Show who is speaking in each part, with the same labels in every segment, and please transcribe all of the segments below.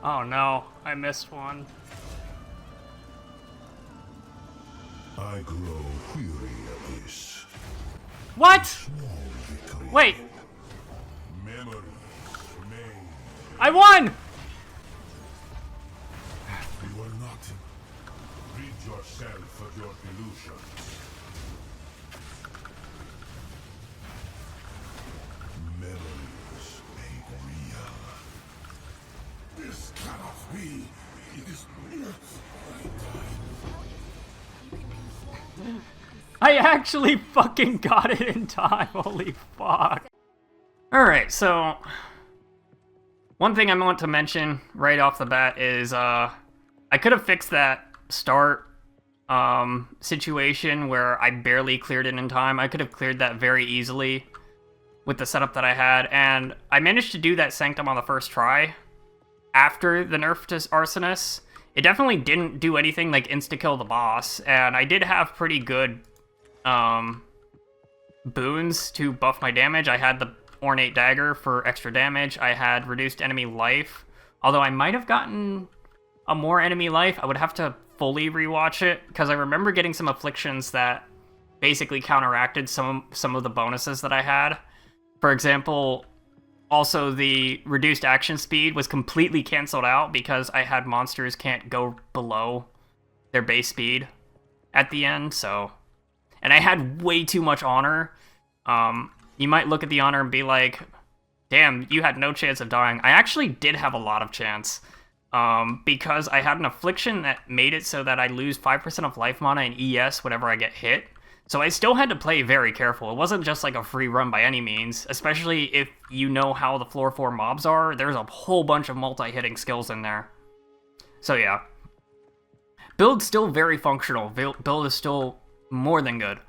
Speaker 1: Oh no, I missed one.
Speaker 2: I grow weary of this.
Speaker 1: What?
Speaker 2: Small victory.
Speaker 1: Wait,
Speaker 2: Memories remain.
Speaker 1: I won!
Speaker 2: You are nothing. Rid yourself of your delusions. Memories made real. This cannot be. It is not.
Speaker 1: I actually fucking got it in time, holy fuck. Alright, so... one thing I want to mention right off the bat is, I could have fixed that start, situation where I barely cleared it in time. I could have cleared that very easily with the setup that I had, and I managed to do that Sanctum on the first try after the nerf to Arsonists. It definitely didn't do anything like insta-kill the boss, and I did have pretty good boons to buff my damage. I had the Ornate Dagger for extra damage. I had reduced enemy life, although I might have gotten a more enemy life. I would have to fully rewatch it, because I remember getting some afflictions that basically counteracted some of the bonuses that I had. For example, also the reduced action speed was completely canceled out because I had monsters can't go below their base speed at the end, so... and I had way too much honor. You might look at the honor and be like, damn, you had no chance of dying. I actually did have a lot of chance, because I had an affliction that made it so that I lose 5% of life mana and ES whenever I get hit. So I still had to play very careful. It wasn't just like a free run by any means, especially if you know how the floor 4 mobs are. There's a whole bunch of multi-hitting skills in there. So yeah. Build's still very functional. Build is still more than good.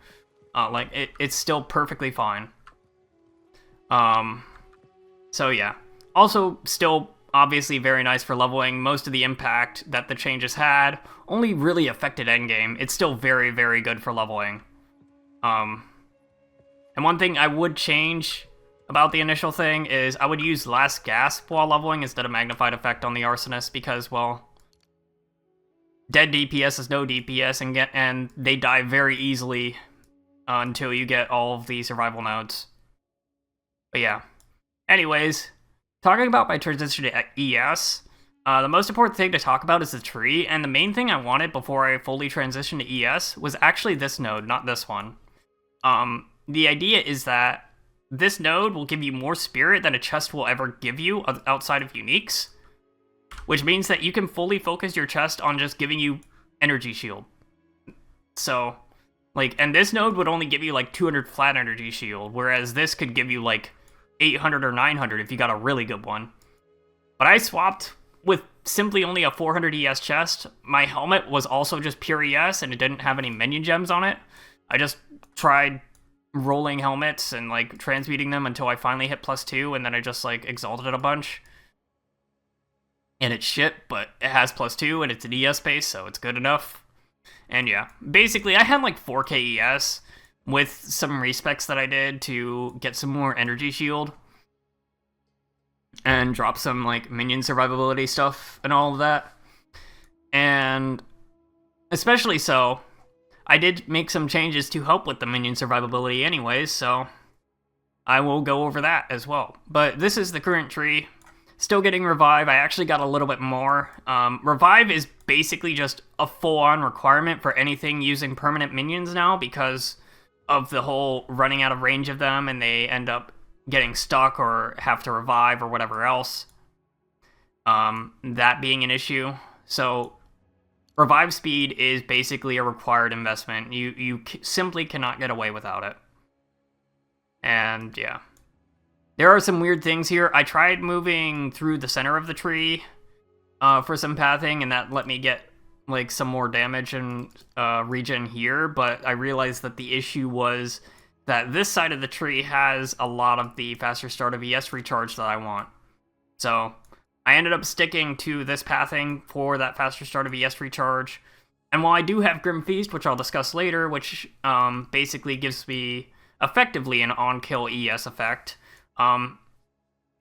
Speaker 1: It's still perfectly fine. So yeah. Also, still obviously very nice for leveling. Most of the impact that the changes had only really affected endgame. It's still very, very good for leveling. And one thing I would change about the initial thing is I would use Last Gasp while leveling instead of Magnified Effect on the Arsonist because, well, dead DPS is no DPS, and they die very easily until you get all of the survival nodes. But yeah. Anyways, talking about my transition to ES, the most important thing to talk about is the tree, and the main thing I wanted before I fully transitioned to ES was actually this node, not this one. The idea is that this node will give you more spirit than a chest will ever give you outside of uniques, which means that you can fully focus your chest on just giving you energy shield. So, like, and this node would only give you like 200 flat energy shield, whereas this could give you like 800 or 900 if you got a really good one. But I swapped with simply only a 400 ES chest. My helmet was also just pure ES, and it didn't have any minion gems on it. I just tried rolling helmets and like transmuting them until I finally hit +2, and then I just like exalted it a bunch. And it's shit, but it has +2 and it's an ES base, so it's good enough. And yeah, basically I had like 4k ES with some respecs that I did to get some more energy shield and drop some like minion survivability stuff and all of that. And especially so, I did make some changes to help with the minion survivability anyways, so I will go over that as well. But this is the current tree. Still getting Revive. I actually got a little bit more. Revive is basically just a full-on requirement for anything using permanent minions now because of the whole running out of range of them and they end up getting stuck or have to revive or whatever else. That being an issue. So revive speed is basically a required investment. You simply cannot get away without it. And yeah. There are some weird things here. I tried moving through the center of the tree for some pathing, and that let me get like some more damage and regen here, but I realized that the issue was that this side of the tree has a lot of the faster start of ES recharge that I want. So I ended up sticking to this pathing for that faster start of ES recharge. And while I do have Grim Feast, which I'll discuss later, which basically gives me effectively an on-kill ES effect,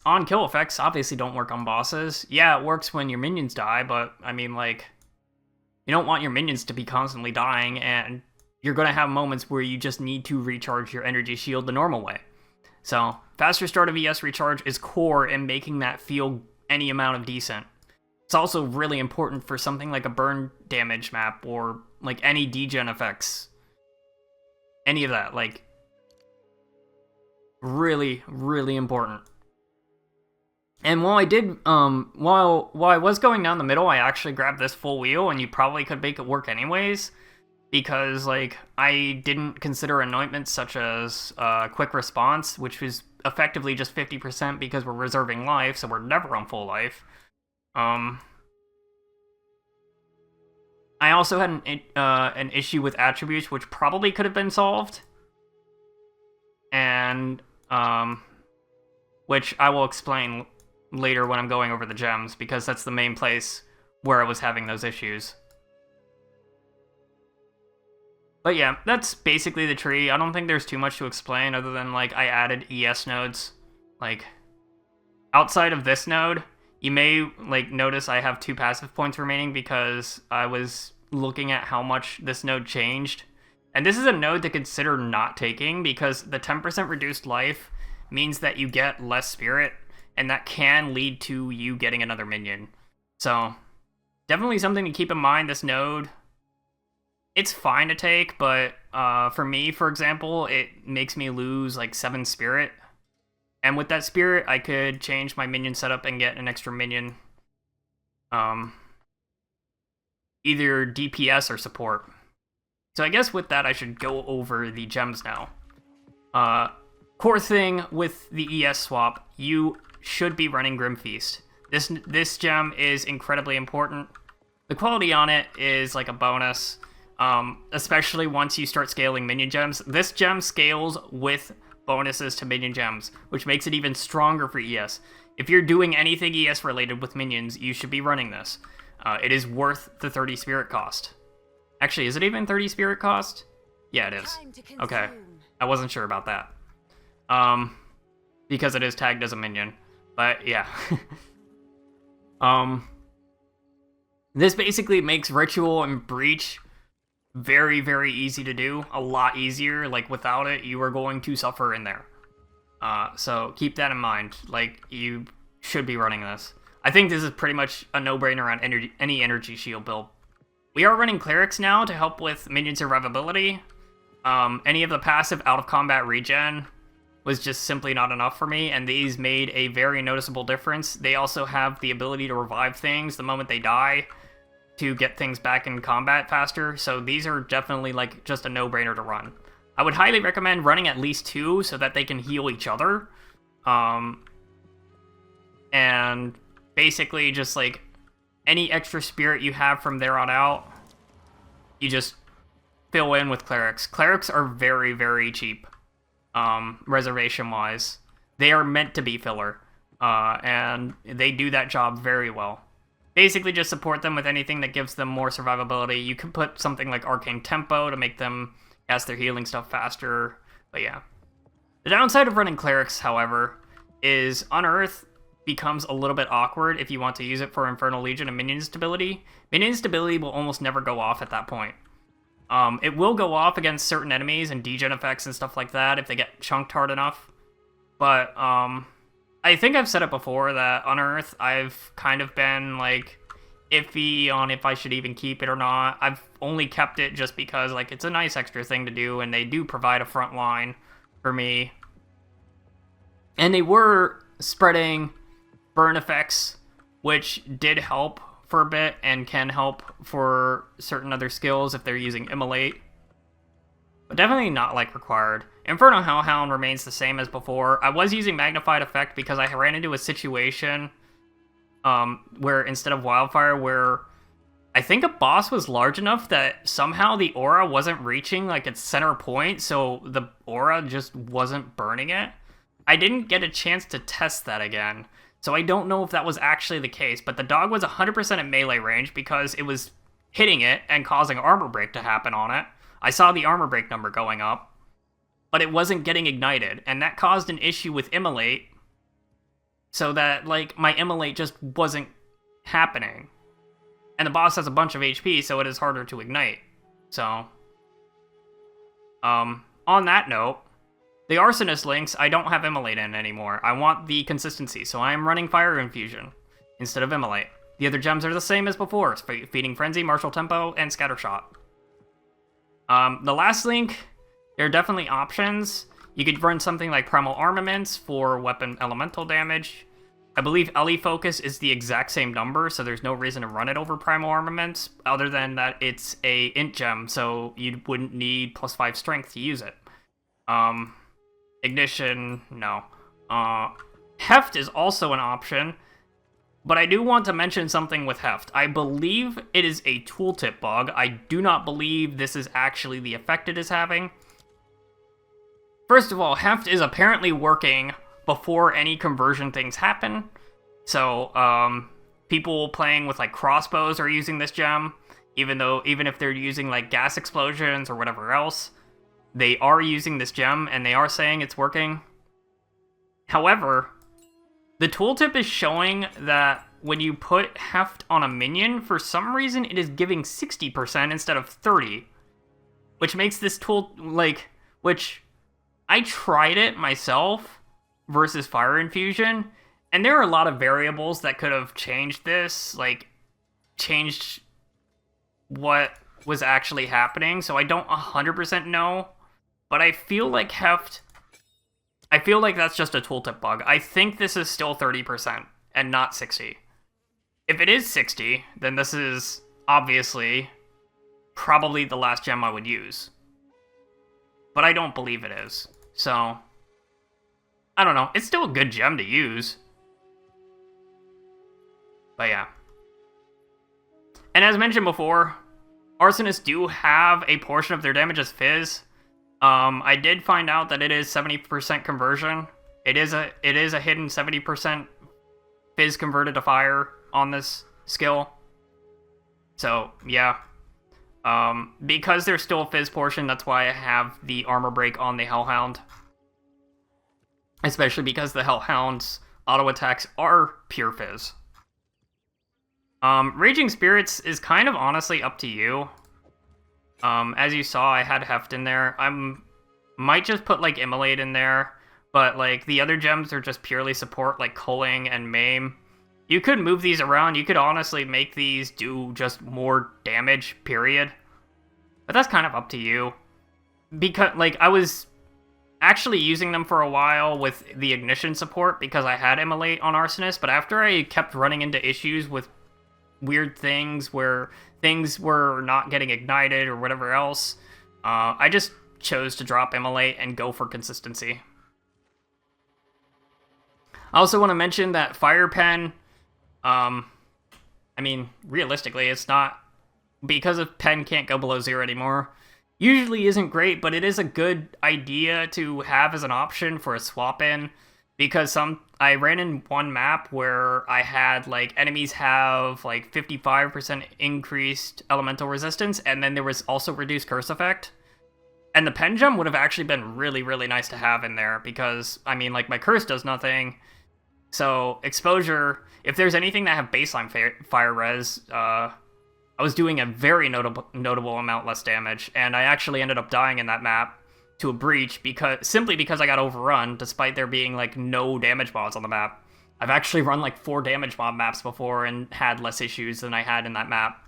Speaker 1: on-kill effects obviously don't work on bosses. Yeah, it works when your minions die, but, I mean, like, you don't want your minions to be constantly dying, and you're going to have moments where you just need to recharge your energy shield the normal way. So, faster start of ES recharge is core in making that feel any amount of decent. It's also really important for something like a burn damage map, or, like, any degen effects. Any of that, like, really, really important. And while I did, while I was going down the middle, I actually grabbed this full wheel, and you probably could make it work anyways, because, like, I didn't consider anointments such as quick response, which was effectively just 50% because we're reserving life, so we're never on full life. I also had an issue with attributes, which probably could have been solved, and which I will explain later when I'm going over the gems, because that's the main place where I was having those issues. But yeah, that's basically the tree. I don't think there's too much to explain other than, like, I added ES nodes. Like, outside of this node, you may, like, notice I have 2 passive points remaining because I was looking at how much this node changed. And this is a node to consider not taking, because the 10% reduced life means that you get less spirit, and that can lead to you getting another minion. So, definitely something to keep in mind, this node. It's fine to take, but for me, for example, it makes me lose like 7 spirit. And with that spirit, I could change my minion setup and get an extra minion. Either DPS or support. So I guess with that, I should go over the gems now. Core thing with the ES swap, you should be running Grim Feast. This gem is incredibly important. The quality on it is like a bonus, especially once you start scaling minion gems. This gem scales with bonuses to minion gems, which makes it even stronger for ES. If you're doing anything ES related with minions, you should be running this. It is worth the 30 spirit cost. Actually, is it even 30 spirit cost? Yeah, it is. Okay, I wasn't sure about that. Because it is tagged as a minion. But yeah. This basically makes Ritual and Breach very, very easy to do. A lot easier. Like, without it, you are going to suffer in there. So keep that in mind. Like, you should be running this. I think this is pretty much a no-brainer on any energy shield build. We are running Clerics now to help with minion survivability. Any of the passive out-of-combat regen was just simply not enough for me, and these made a very noticeable difference. They also have the ability to revive things the moment they die to get things back in combat faster, so these are definitely like just a no-brainer to run. I would highly recommend running at least 2 so that they can heal each other. And basically just like any extra spirit you have from there on out, you just fill in with Clerics. Clerics are very, very cheap. Reservation-wise. They are meant to be filler, and they do that job very well. Basically just support them with anything that gives them more survivability. You can put something like Arcane Tempo to make them cast their healing stuff faster, but yeah. The downside of running Clerics, however, is Unearth becomes a little bit awkward if you want to use it for Infernal Legion and Minion Stability. Minion Stability will almost never go off at that point. It will go off against certain enemies and degen effects and stuff like that if they get chunked hard enough. But, I think I've said it before that Unearth, I've kind of been, like, iffy on if I should even keep it or not. I've only kept it just because, like, it's a nice extra thing to do, and they do provide a front line for me. And they were spreading burn effects, which did help for a bit and can help for certain other skills if they're using Immolate. But definitely not, like, required. Inferno Hellhound remains the same as before. I was using Magnified Effect because I ran into a situation where instead of Wildfire, where I think a boss was large enough that somehow the aura wasn't reaching, like, its center point, so the aura just wasn't burning it. I didn't get a chance to test that again, so I don't know if that was actually the case, but the dog was 100% at melee range because it was hitting it and causing armor break to happen on it. I saw the armor break number going up, but it wasn't getting ignited, and that caused an issue with Immolate, so that, like, my immolate just wasn't happening. And the boss has a bunch of HP, so it is harder to ignite. So, on that note, the Arsonist links, I don't have immolate in anymore. I want the consistency, so I am running Fire Infusion instead of immolate. The other gems are the same as before, Feeding Frenzy, Martial Tempo, and Scattershot. The last link, there are definitely options. You could run something like Primal Armaments for weapon elemental damage. I believe Ele Focus is the exact same number, so there's no reason to run it over Primal Armaments, other than that it's a int gem, so you wouldn't need +5 strength to use it. Ignition, no. Heft is also an option, but I do want to mention something with Heft. I believe it is a tooltip bug. I do not believe this is actually the effect it is having. First of all, Heft is apparently working before any conversion things happen. So, people playing with, like, crossbows are using this gem, even if they're using, like, gas explosions or whatever else. They are using this gem, and they are saying it's working. However, the tooltip is showing that when you put Heft on a minion, for some reason it is giving 60% instead of 30%. Which makes this tool, like, which I tried it myself versus Fire Infusion, and there are a lot of variables that could have changed this, like, changed what was actually happening, so I don't 100% know, but I feel like Heft, I feel like that's just a tooltip bug. I think this is still 30% and not 60%. If it is 60%, then this is obviously probably the last gem I would use. But I don't believe it is, so I don't know. It's still a good gem to use. But yeah. And as mentioned before, Arsonists do have a portion of their damage as Fizz. I did find out that it is 70% conversion. It is a hidden 70% Fizz converted to fire on this skill. So, yeah. Because there's still a Fizz portion, that's why I have the armor break on the Hellhound. Especially because the Hellhound's auto attacks are pure Fizz. Raging Spirits is kind of honestly up to you. As you saw, I had Heft in there. Might just put, like, Immolate in there, but, like, the other gems are just purely support, like Culling and Maim. You could move these around. You could honestly make these do just more damage, period. But that's kind of up to you. Because, like, I was actually using them for a while with the Ignition support because I had Immolate on Arsonist, but after I kept running into issues with weird things where things were not getting ignited or whatever else, I just chose to drop Immolate and go for consistency. I also want to mention that Fire Pen, I mean, realistically, it's not, because of Pen can't go below 0 anymore, usually isn't great, but it is a good idea to have as an option for a swap-in, because I ran in one map where I had, like, enemies have, like, 55% increased elemental resistance, and then there was also reduced curse effect. And the Pen Gem would have actually been really, really nice to have in there, because, I mean, like, my curse does nothing, so exposure, if there's anything that have baseline fire res, I was doing a very notable amount less damage, and I actually ended up dying in that map to a breach simply because I got overrun, despite there being, like, no damage mobs on the map. I've actually run, like, 4 damage mob maps before and had less issues than I had in that map.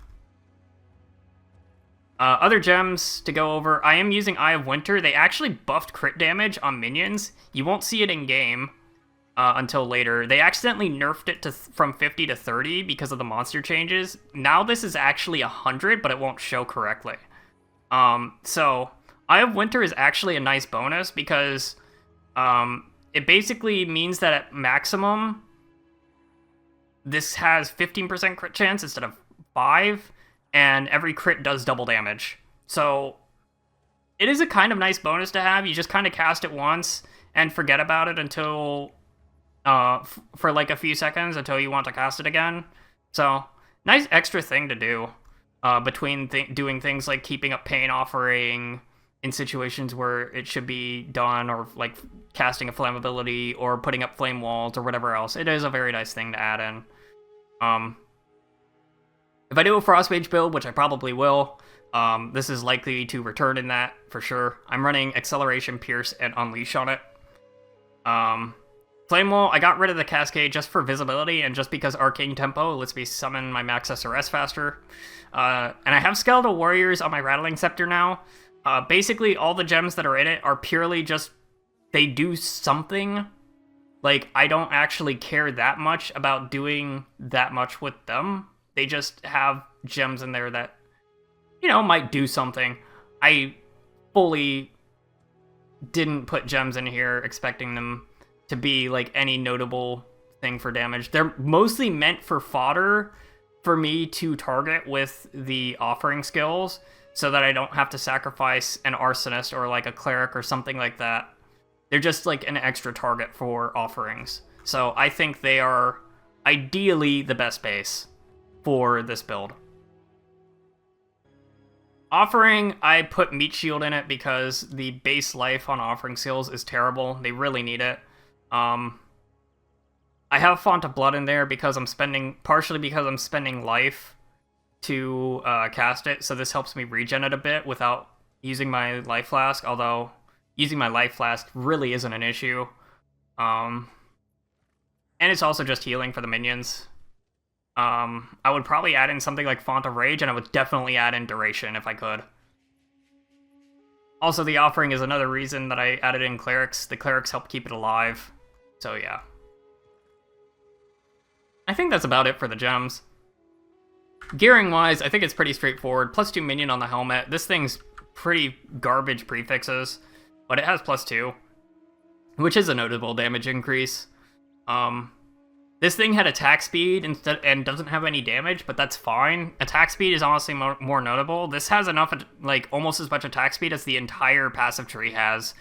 Speaker 1: Other gems to go over, I am using Eye of Winter. They actually buffed crit damage on minions. You won't see it in-game until later. They accidentally nerfed it from 50 to 30 because of the monster changes. Now this is actually 100, but it won't show correctly. So Eye of Winter is actually a nice bonus because it basically means that at maximum, this has 15% crit chance instead of 5, and every crit does double damage. So it is a kind of nice bonus to have. You just kind of cast it once and forget about it until for like a few seconds until you want to cast it again. So nice extra thing to do between doing things like keeping up Pain Offering, in situations where it should be done, or like casting a flammability or putting up flame walls or whatever else. It is a very nice thing to add in. If I do a Frost Mage build, which I probably will, this is likely to return in that for sure. I'm running Acceleration, Pierce, and Unleash on it. Flame Wall, I got rid of the Cascade just for visibility and just because Arcane Tempo lets me summon my max SRS faster. And I have Skeletal Warriors on my Rattling Scepter now. Basically, all the gems that are in it are purely just, they do something. Like, I don't actually care that much about doing that much with them. They just have gems in there that, you know, might do something. I fully didn't put gems in here expecting them to be like any notable thing for damage. They're mostly meant for fodder for me to target with the offering skills so that I don't have to sacrifice an Arsonist or like a cleric or something like that. They're just like an extra target for offerings. So I think they are ideally the best base for this build. Offering, I put Meat Shield in it because the base life on offering skills is terrible. They really need it. I have Font of Blood in there because partially because I'm spending life to cast it, so this helps me regen it a bit without using my life flask, although using my life flask really isn't an issue. And it's also just healing for the minions. I would probably add in something like Font of Rage, and I would definitely add in Duration if I could. Also, the Offering is another reason that I added in Clerics. The Clerics help keep it alive. So yeah. I think that's about it for the gems. Gearing-wise, I think it's pretty straightforward. +2 minion on the helmet. This thing's pretty garbage prefixes, but it has +2, which is a notable damage increase. This thing had attack speed and doesn't have any damage, but that's fine. Attack speed is honestly more notable. This has enough, like, almost as much attack speed as the entire passive tree has,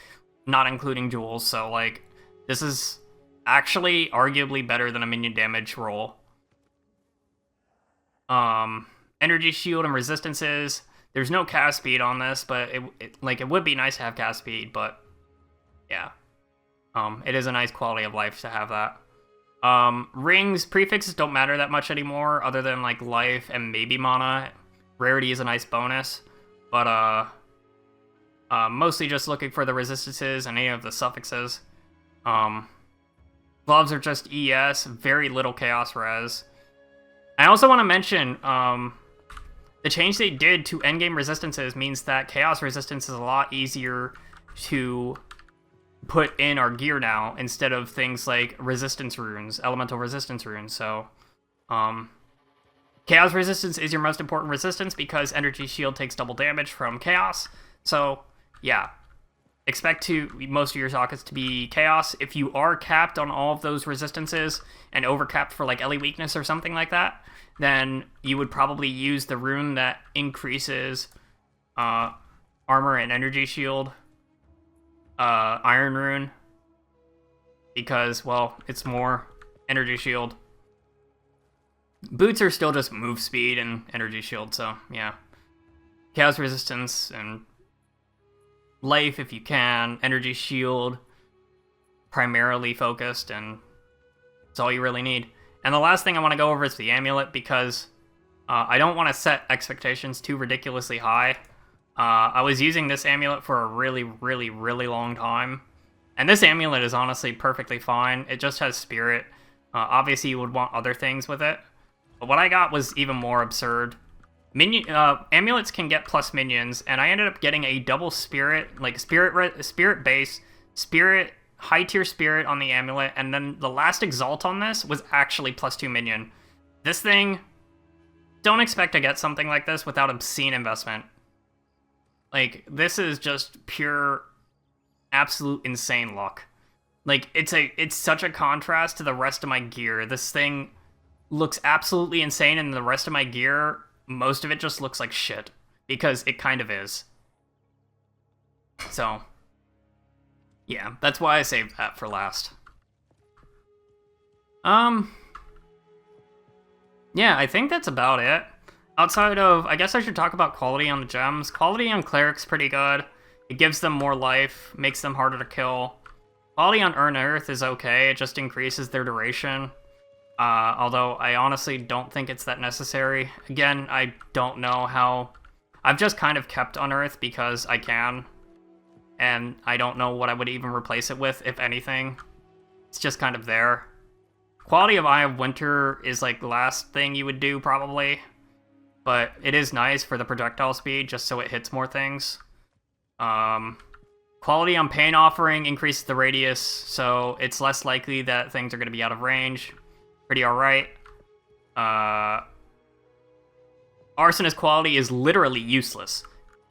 Speaker 1: not including jewels, so, like, this is actually arguably better than a minion damage roll. Energy shield and resistances. There's no cast speed on this, but it would be nice to have cast speed, but yeah. It is a nice quality of life to have that. Rings, prefixes don't matter that much anymore, other than, like, life and maybe mana. Rarity is a nice bonus, but, mostly just looking for the resistances and any of the suffixes. Gloves are just ES, very little chaos res. I also want to mention, the change they did to endgame resistances means that chaos resistance is a lot easier to put in our gear now, instead of things like resistance runes, elemental resistance runes. So, chaos resistance is your most important resistance because energy shield takes double damage from chaos. So, yeah. Expect most of your sockets to be chaos. If you are capped on all of those resistances and overcapped for like Ellie weakness or something like that, then you would probably use the rune that increases armor and energy shield. Iron Rune, because, well, it's more energy shield. Boots are still just move speed and energy shield, so yeah. Chaos resistance and life if you can, energy shield, primarily focused, and that's all you really need. And the last thing I want to go over is the amulet, because I don't want to set expectations too ridiculously high. I was using this amulet for a really, really, really long time. And this amulet is honestly perfectly fine. It just has spirit. Obviously, you would want other things with it. But what I got was even more absurd. Amulets can get plus minions, and I ended up getting a double spirit, like spirit base, spirit, high tier spirit on the amulet, and then the last exalt on this was actually +2 minion. This thing, don't expect to get something like this without obscene investment. Like, this is just pure, absolute insane luck. Like, it's such a contrast to the rest of my gear. This thing looks absolutely insane, and the rest of my gear, most of it just looks like shit. Because it kind of is. So, yeah, that's why I saved that for last. Yeah, I think that's about it. Outside of, I guess I should talk about quality on the gems. Quality on Cleric's pretty good. It gives them more life, makes them harder to kill. Quality on Earth is okay, it just increases their duration. Although I honestly don't think it's that necessary. Again, I don't know how... I've just kind of kept Unearth because I can. And I don't know what I would even replace it with, if anything. It's just kind of there. Quality of Eye of Winter is like the last thing you would do, probably. But it is nice for the projectile speed, just so it hits more things. Quality on Pain Offering increases the radius, so it's less likely that things are going to be out of range. Pretty alright. Arsonist quality is literally useless.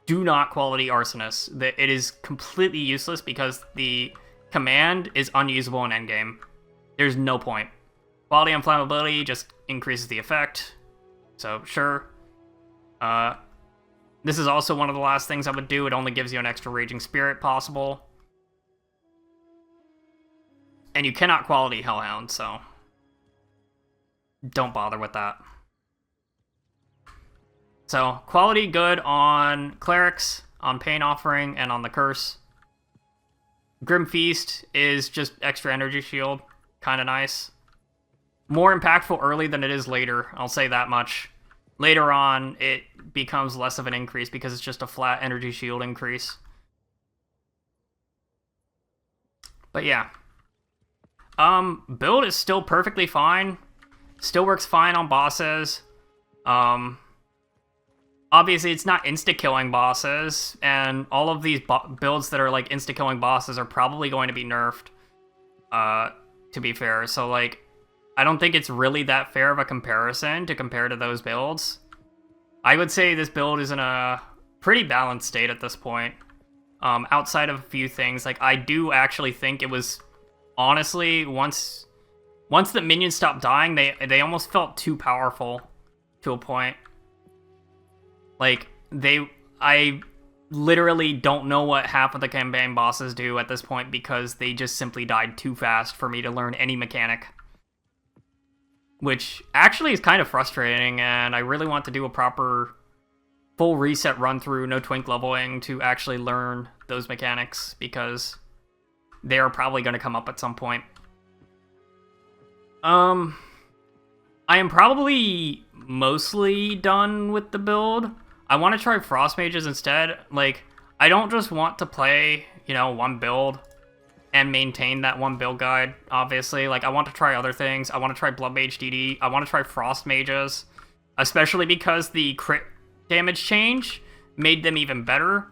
Speaker 1: Do not quality Arsonist. It is completely useless because the command is unusable in endgame. There's no point. Quality on Flammability just increases the effect. So, sure. This is also one of the last things I would do. It only gives you an extra Raging Spirit possible. And you cannot quality Hellhound, so... don't bother with that. So, quality good on Clerics, on Pain Offering, and on the Curse. Grim Feast is just extra energy shield. Kinda nice. More impactful early than it is later, I'll say that much. Later on, it becomes less of an increase because it's just a flat energy shield increase. But yeah. Build is still perfectly fine. Still works fine on bosses. Obviously, it's not insta-killing bosses, and all of these builds that are like insta-killing bosses are probably going to be nerfed, to be fair. So, like, I don't think it's really that fair of a comparison to compare to those builds. I would say this build is in a pretty balanced state at this point. Outside of a few things, like, I do actually think it was, honestly, once the minions stopped dying, they almost felt too powerful to a point. Like, I literally don't know what half of the campaign bosses do at this point because they just simply died too fast for me to learn any mechanic. Which actually is kind of frustrating, and I really want to do a proper full reset run through, no twink leveling, to actually learn those mechanics, because they are probably going to come up at some point. I am probably mostly done with the build. I want to try Frost Mages instead. Like, I don't just want to play, you know, one build and maintain that one build guide, obviously. Like, I want to try other things. I want to try Blood Mage DD. I want to try Frost Mages, especially because the crit damage change made them even better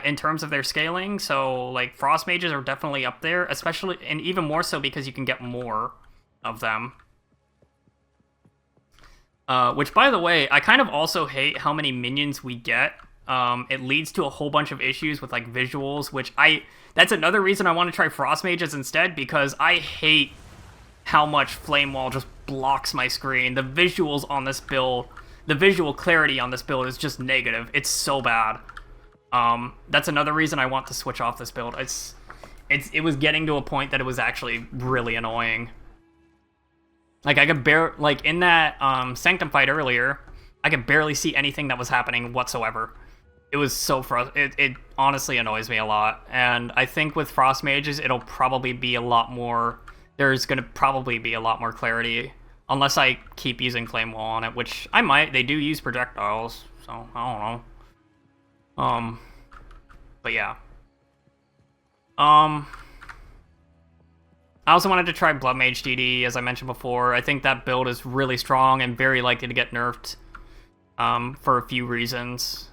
Speaker 1: in terms of their scaling. So, like, Frost Mages are definitely up there, especially, and even more so because you can get more of them. Which, by the way, I kind of also hate how many minions we get. It leads to a whole bunch of issues with, like, visuals, which that's another reason I want to try Frost Mages instead, because I hate how much Flame Wall just blocks my screen. The visuals on this build, the visual clarity on this build is just negative. It's so bad. That's another reason I want to switch off this build. It was getting to a point that it was actually really annoying. Like, I could like, in that Sanctum fight earlier, I could barely see anything that was happening whatsoever. It was so it honestly annoys me a lot. And I think with Frost Mages, it'll probably be a lot more... There's going to probably be a lot more clarity. Unless I keep using Flame Wall on it, which I might. They do use projectiles, so I don't know. But yeah. I also wanted to try Blood Mage DD, as I mentioned before. I think that build is really strong and very likely to get nerfed for a few reasons,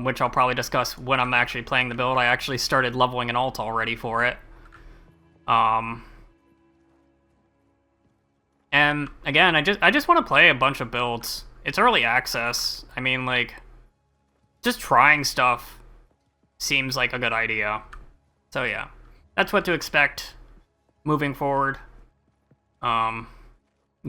Speaker 1: which I'll probably discuss when I'm actually playing the build. I actually started leveling an alt already for it. And again, I just want to play a bunch of builds. It's early access. I mean, like, just trying stuff seems like a good idea. So yeah, that's what to expect moving forward. I'm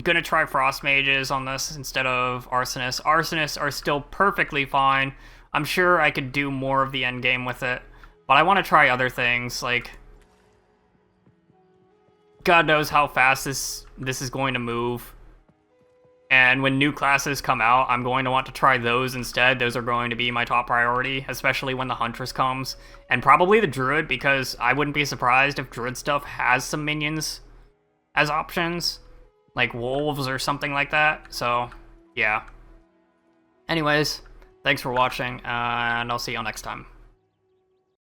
Speaker 1: gonna try Frost Mages on this instead of Arsonists. Arsonists are still perfectly fine. I'm sure I could do more of the endgame with it, but I want to try other things. Like, God knows how fast this is going to move. And when new classes come out, I'm going to want to try those instead. Those are going to be my top priority, especially when the Huntress comes. And probably the Druid, because I wouldn't be surprised if Druid stuff has some minions as options. Like wolves or something like that. So, yeah. Anyways, thanks for watching, and I'll see y'all next time.